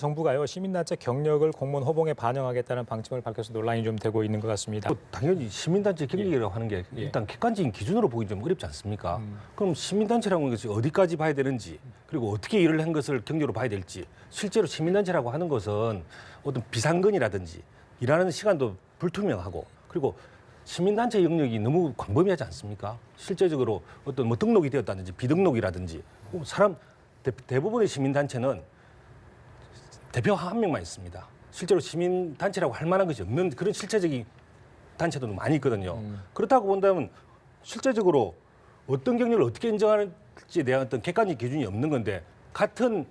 정부가요 시민단체 경력을 공무원 호봉에 반영하겠다는 방침을 밝혀서 논란이 좀 되고 있는 것 같습니다. 당연히 시민단체 경력이라고 하는 게 일단 객관적인 기준으로 보기 좀 어렵지 않습니까? 그럼 시민단체라고 하는 것이 어디까지 봐야 되는지 그리고 어떻게 일을 한 것을 경력으로 봐야 될지 실제로 시민단체라고 하는 것은 어떤 비상근이라든지 일하는 시간도 불투명하고 그리고 시민단체 영역이 너무 광범위하지 않습니까? 실제적으로 어떤 뭐 등록이 되었다든지 비등록이라든지 사람 대부분의 시민단체는 대표 한 명만 있습니다. 실제로 시민단체라고 할 만한 것이 없는 그런 실체적인 단체도 많이 있거든요. 그렇다고 본다면 실제적으로 어떤 경력을 어떻게 인정하는지에 대한 어떤 객관적 기준이 없는 건데 같은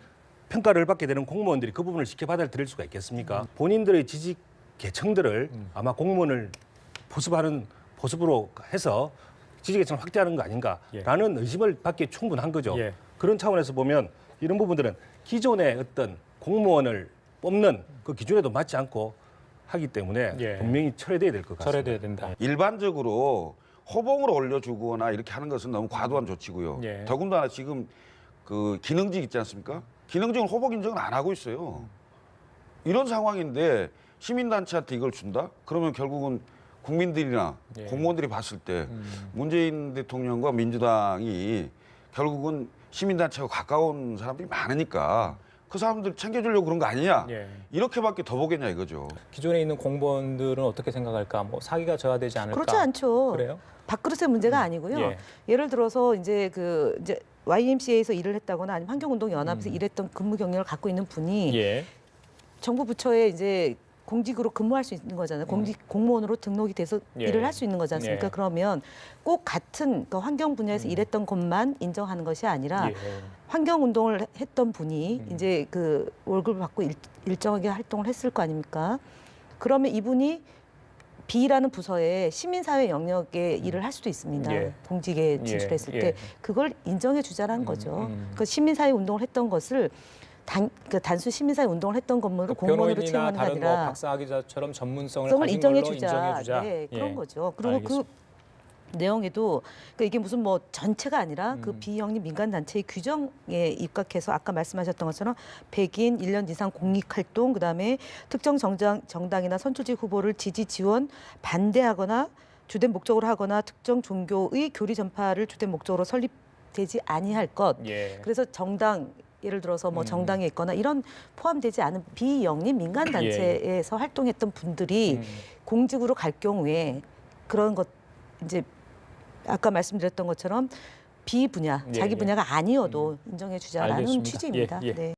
평가를 받게 되는 공무원들이 그 부분을 쉽게 받아들일 수가 있겠습니까? 본인들의 지직 계층들을 아마 공무원을 포섭으로 해서 지직 계층을 확대하는 거 아닌가라는 의심을 받기에 충분한 거죠. 그런 차원에서 보면 이런 부분들은 기존의 어떤 공무원을 뽑는 그 기준에도 맞지 않고 하기 때문에 분명히 철회돼야 될 것 같습니다. 철회돼야 된다. 일반적으로 호봉으로 올려주거나 이렇게 하는 것은 너무 과도한 조치고요. 더군다나 지금 그 기능직 있지 않습니까? 기능직은 호봉 인정을 안 하고 있어요. 이런 상황인데 시민단체한테 이걸 준다? 그러면 결국은 국민들이나 공무원들이 봤을 때 문재인 대통령과 민주당이 결국은 시민단체와 가까운 사람들이 많으니까 그 사람들 챙겨주려고 그런 거 아니냐? 이렇게밖에 더 보겠냐 이거죠. 기존에 있는 공무원들은 어떻게 생각할까? 뭐 사기가 저하되지 않을까? 그렇지 않죠. 그래요? 밥그릇의 문제가 아니고요. 예를 들어서 이제 YMCA에서 일을 했다거나 아니면 환경운동연합에서 일했던 근무 경력을 갖고 있는 분이 정부 부처에 이제 공직으로 근무할 수 있는 거잖아요. 공무원으로 등록이 돼서 일을 할 수 있는 거지 않습니까? 그러면 꼭 같은 그 환경 분야에서 일했던 것만 인정하는 것이 아니라 환경 운동을 했던 분이 이제 그 월급을 받고 일정하게 활동을 했을 거 아닙니까? 그러면 이분이 B라는 부서에 시민사회 영역에 일을 할 수도 있습니다. 공직에 진출했을 때 그걸 인정해 주자라는 거죠. 그 시민사회 운동을 했던 것을 단순 시민사회 운동을 했던 것만으로 공무원으로 채용하는 게 아니라 뭐 박사학위자처럼 전문성을 가진 인정해 걸로 주자. 인정해주자. 네, 그런 거죠. 그리고 알겠습니다. 그 내용에도 그러니까 이게 무슨 뭐 전체가 아니라 그 비영리 민간단체의 규정에 입각해서 아까 말씀하셨던 것처럼 백인 1년 이상 공익활동 그다음에 특정 정당이나 선출직 후보를 지지 지원 반대하거나 주된 목적으로 하거나 특정 종교의 교리 전파를 주된 목적으로 설립되지 아니할 것. 그래서 정당 예를 들어서 뭐 정당에 있거나 이런 포함되지 않은 비영리 민간단체에서 활동했던 분들이 공직으로 갈 경우에 그런 것 이제 아까 말씀드렸던 것처럼 비분야, 자기 분야가 아니어도 인정해 주자라는 취지입니다. 네.